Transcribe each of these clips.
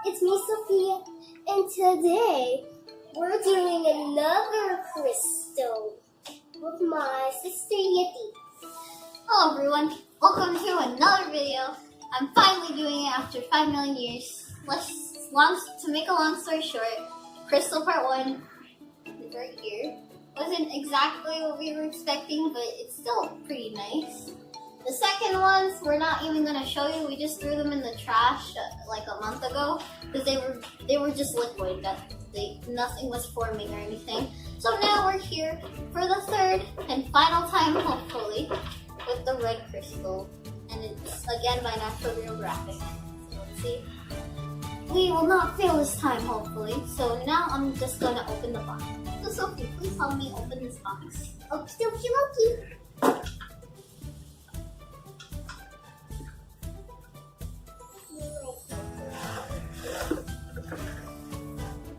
it's me, Sophia, and today we're doing another crystal with my sister Yippee. Hello everyone, welcome to another video. I'm finally doing it after 5 million years. To make a long story short, crystal part 1 is right here. Wasn't exactly what we were expecting, but it's still pretty nice. The second ones, we're not even gonna show you. We just threw them in the trash like a month ago because they were just liquid. Nothing was forming or anything. So now we're here for the third and final time, hopefully, with the red crystal, and it's again by Natural Real Graphic. So let's see. We will not fail this time, hopefully. So now I'm just gonna open the box. So Sophie, please help me open this box. Okie dokie dokie.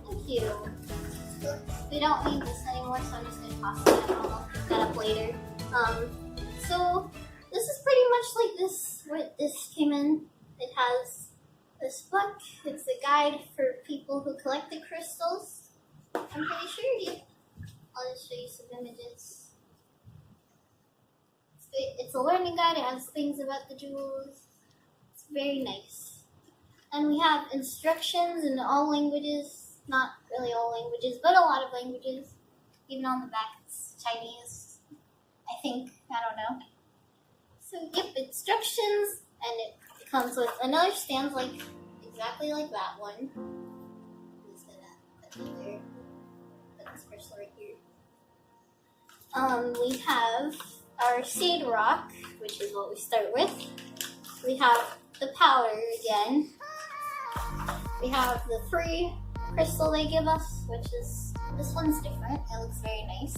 Thank you. We don't need this anymore, so I'm just gonna toss it. I'll look that up later. So this is pretty much like this. What this came in. It has this book. It's a guide for people who collect the crystals. I'm pretty sure I'll just show you some images. It's a learning guide. It has things about the jewels. It's very nice. And we have instructions in all languages. Not really all languages, but a lot of languages. Even on the back, it's Chinese. I think. I don't know. So, yep, instructions. And it comes with another stand exactly like that one. I'm just gonna put this crystal right here. We have our seed rock, which is what we start with. We have the powder again. We have the free crystal they give us, which is, this one's different. It looks very nice.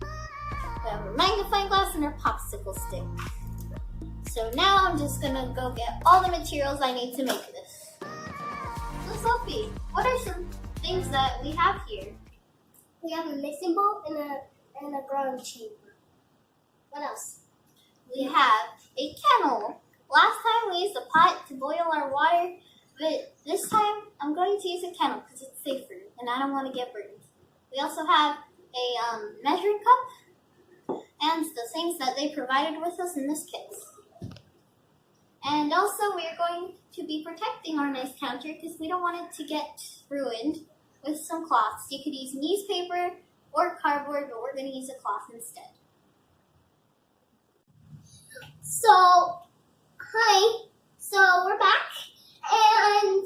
We have a magnifying glass and our popsicle stick. So now I'm just gonna go get all the materials I need to make this. So Sophie, what are some things that we have here? We have a mixing bowl and a growing chamber. What else? We have a kennel. Last time we used a pot to boil our water, but this time I'm going to use a kennel because it's safer and I don't want to get burned. We also have a measuring cup and the things that they provided with us in this kit. And also we are going to be protecting our nice counter because we don't want it to get ruined with some cloths. You could use newspaper or cardboard, but we're going to use a cloth instead. So, hi. So we're back, and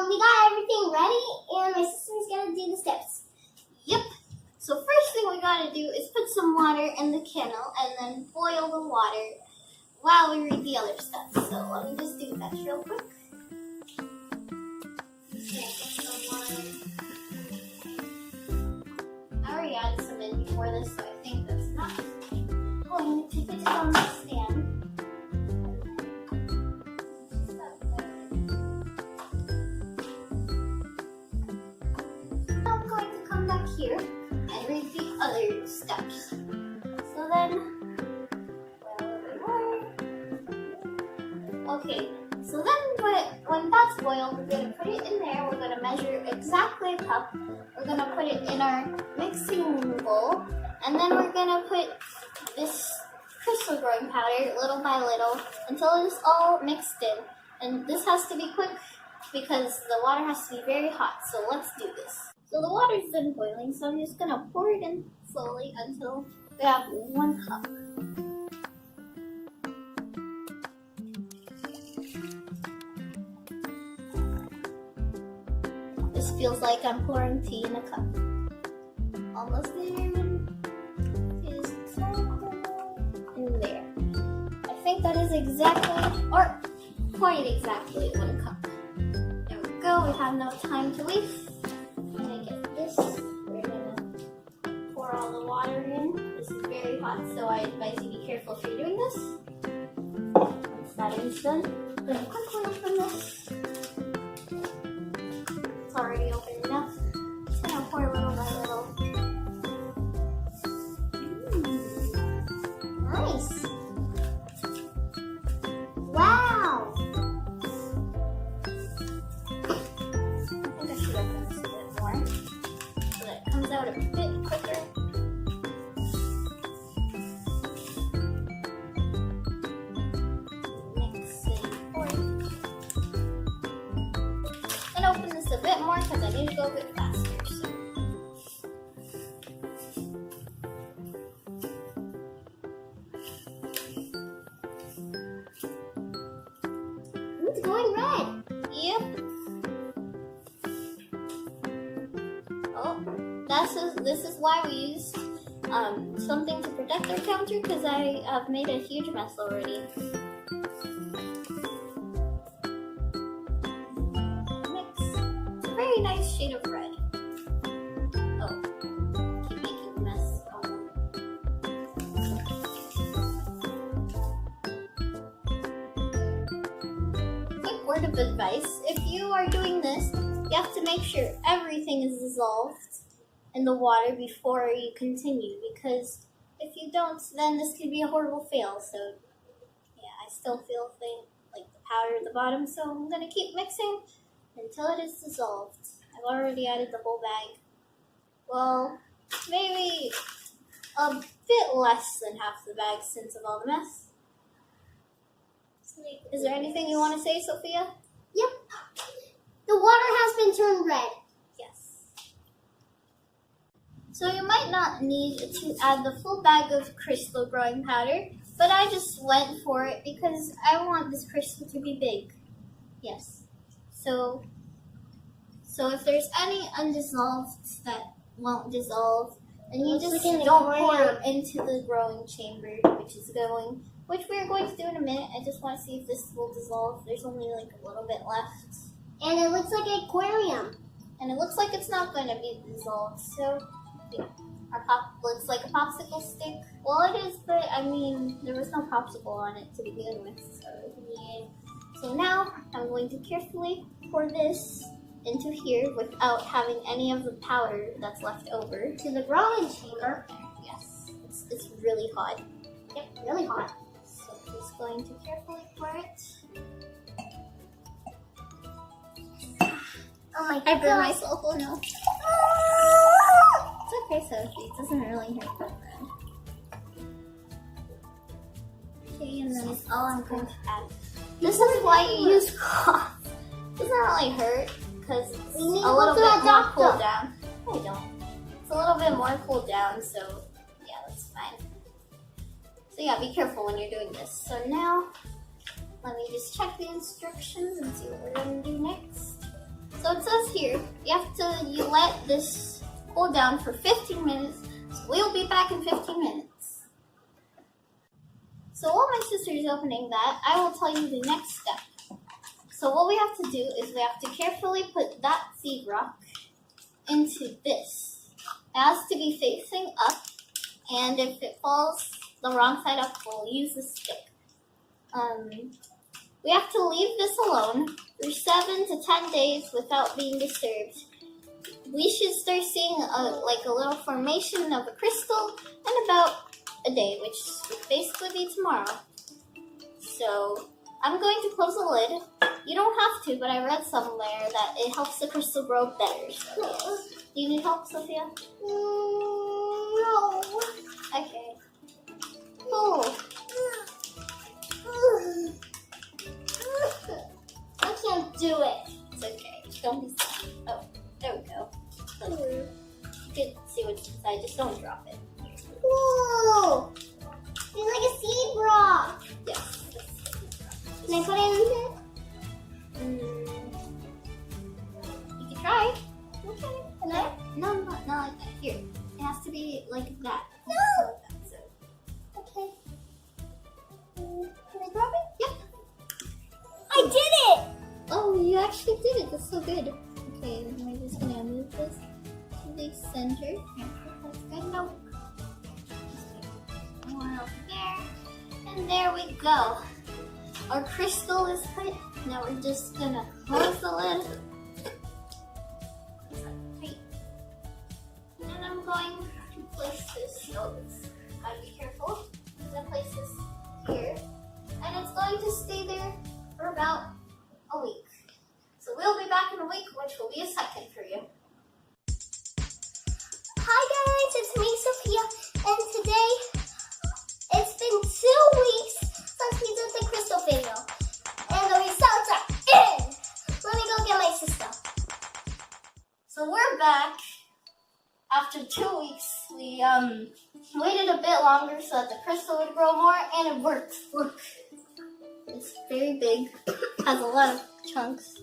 we got everything ready, and my sister's gonna do the steps. Yep. So first thing we gotta do is put some water in the kennel and then boil the water while we read the other steps. So let me just do that real quick. I already added some in before this, so I think that's not going to fit on the stand. Now I'm going to come back here and read the other steps. So then, okay, so then when that's boiled, we're going to put it in there. We're going to measure exactly a cup. We're going to put it in our mixing bowl. And then we're going to put this crystal growing powder little by little until it's all mixed in. And this has to be quick because the water has to be very hot. So let's do this. So the water's done boiling, so I'm just going to pour it in slowly until we have 1 cup. This feels like I'm pouring tea in a cup. Almost there. Just in there. I think that is exactly, or quite exactly 1 cup. There we go. We have no time to waste. I'm gonna get this. We're gonna pour all the water in. This is very hot, so I advise you be careful if you're doing this. Once that is done, I'm gonna quickly open this. It's already open enough. Just gonna pour little by little. Nice. bit more because I need to go a bit faster. So. It's going red. Yep. Oh, this is why we used something to protect our counter because I have made a huge mess already. Mix. It's a very nice shade of red. Oh, keep making a mess. Quick word of advice: if you are doing this, you have to make sure everything is dissolved in the water before you continue, because if you don't, then this could be a horrible fail. So yeah, I still feel like the powder at the bottom, so I'm gonna keep mixing until it is dissolved. I've already added the whole bag. Well, maybe a bit less than half the bag since of all the mess. Is there anything you want to say, Sophia? Yep. The water has been turned red. Yes. So you might not need to add the full bag of crystal growing powder, but I just went for it because I want this crystal to be big. Yes. So if there's any undissolved that won't dissolve, then you just don't pour it into the growing chamber, which we're going to do in a minute. I just want to see if this will dissolve. There's only like a little bit left. And it looks like an aquarium. And it looks like it's not going to be dissolved. So, yeah. Our pop looks like a popsicle stick. Well, it is, but I mean, there was no popsicle on it to begin with. So, yeah. So now, I'm going to carefully pour this into here without having any of the powder that's left over. To the growing chamber. Yes. It's really hot. Yep, really hot. So, I'm just going to carefully pour it. Oh my I burned God. myself, oh no. It's okay, Sophie. It doesn't really hurt that bad. Okay, and then all I'm going to add. This is why you use cloth. It doesn't really hurt because it's a little bit more cooled down. No, we don't. It's a little bit more cooled down, so yeah, that's fine. So yeah, be careful when you're doing this. So now, let me just check the instructions and see what we're going to do next. So it says here, you let this cool down for 15 minutes. So we'll be back in 15 minutes. So while my sister is opening that, I will tell you the next step. So what we have to do is we have to carefully put that seed rock into this. It has to be facing up, and if it falls the wrong side up, we'll use a stick. We have to leave this alone for 7 to 10 days without being disturbed. We should start seeing a little formation of a crystal in about a day, which would basically be tomorrow. So I'm going to close the lid. You don't have to, but I read somewhere that it helps the crystal grow better. So yes. Do you need help, Sophia? No. Okay. Cool. I can't do it. It's okay. Don't be sad. Oh, there we go. You can see what's inside. Just don't drop it. Whoa! It's like a seed rock. Yes. Can I put it in there? You can try. Okay. Can I? No, not like that. Here. It has to be like that. No. Like that, so. Okay. Can I drop it? Yep. I did it! Oh, you actually did it. That's so good. Okay, then we're just gonna move this to the center. That's good. No. One over there. And there we go. Our crystal is put. Now we're just gonna close the lid. And I'm going to place this. So gotta be careful. I'm gonna place this here. And it's going to stay there for about a week. So we'll be back in a week, which will be a second for you. Hi guys, it's me, Sophia, and today it's been 2 weeks since we did the crystal video, and the results are in. Let me go get my sister. back. After 2 weeks, we waited a bit longer so that the crystal would grow more, and it worked. Look, it's very big, has a lot of chunks.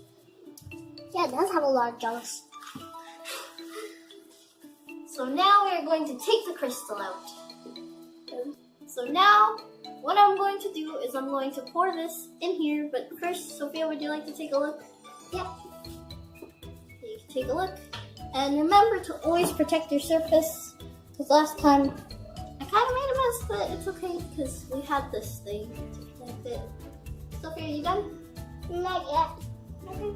Yeah, it does have a lot of chunks. So now we are going to take the crystal out. So now, what I'm going to do is I'm going to pour this in here, but first, Sophia, would you like to take a look? Yep. You can take a look. And remember to always protect your surface, because last time I kind of made a mess, but it's okay, because we had this thing to protect it. Sophia, are you done? Not yet. Okay.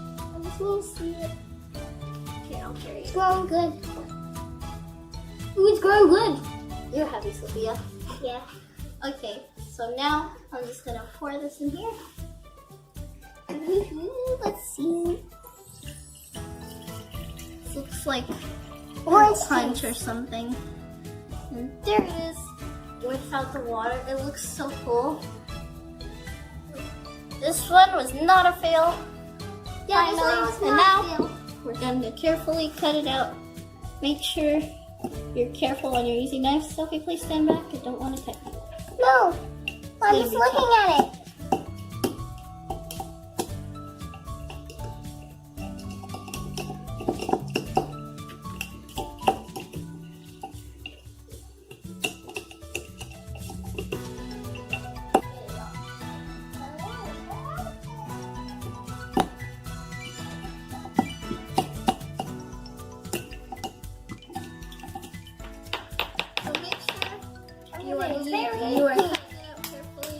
I just need to see it. Okay, I'll carry It's it. growing good. Ooh, it's growing good. You're happy, Sophia. Yeah. Okay, so now I'm just gonna pour this in here. Let's see. This looks like Orange punch or something. And there it is, without the water. It looks so cool. This one was not a fail. Yeah, this Finally. one was And not now fail. we're going to carefully cut it out. Make sure you're careful when you're using knives. Sophie, please stand back. I don't want to cut you. No, I'm just Baby looking cut. at it. So make sure you are Everything's very you are pink. cutting it out carefully.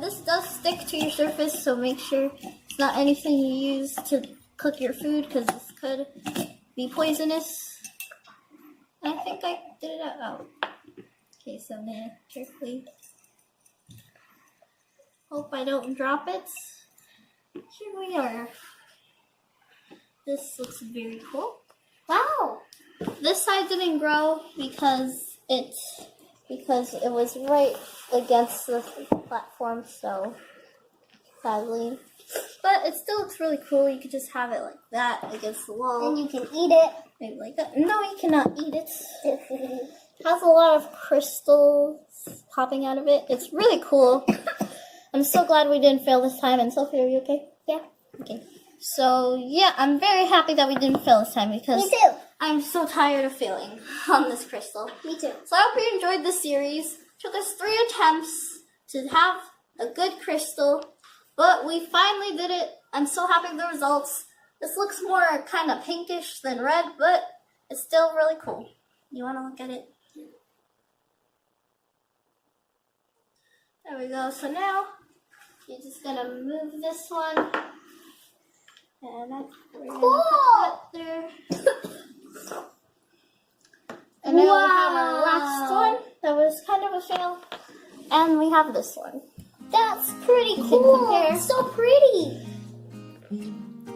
This does stick to your surface, so make sure it's not anything you use to cook your food, because this could be poisonous. I think I did it out. Okay, so I'm gonna carefully hope I don't drop it. Here we are. This looks very cool. Wow. This side didn't grow because it was right against the platform, so sadly. But it still looks really cool. You could just have it like that against the wall. And you can eat it. Maybe like that. No, you cannot eat it. It has a lot of crystals popping out of it. It's really cool. I'm so glad we didn't fail this time. And Sophie, are you okay? Yeah. Okay. So yeah, I'm very happy that we didn't fail this time, because Me too. I'm so tired of failing on this crystal. Me too. So I hope you enjoyed this series. It took us 3 attempts to have a good crystal, but we finally did it. I'm so happy with the results. This looks more kind of pinkish than red, but it's still really cool. You want to look at it? There we go. So now you're just gonna move this one, and we're gonna put that there. And then we have our last one that was kind of a fail, and we have this one. That's pretty can cool. compare. It's so pretty.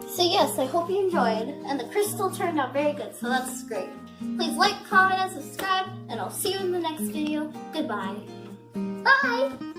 So yes, I hope you enjoyed, and the crystal turned out very good, so that's great. Please like, comment, and subscribe, and I'll see you in the next video. Goodbye. Bye.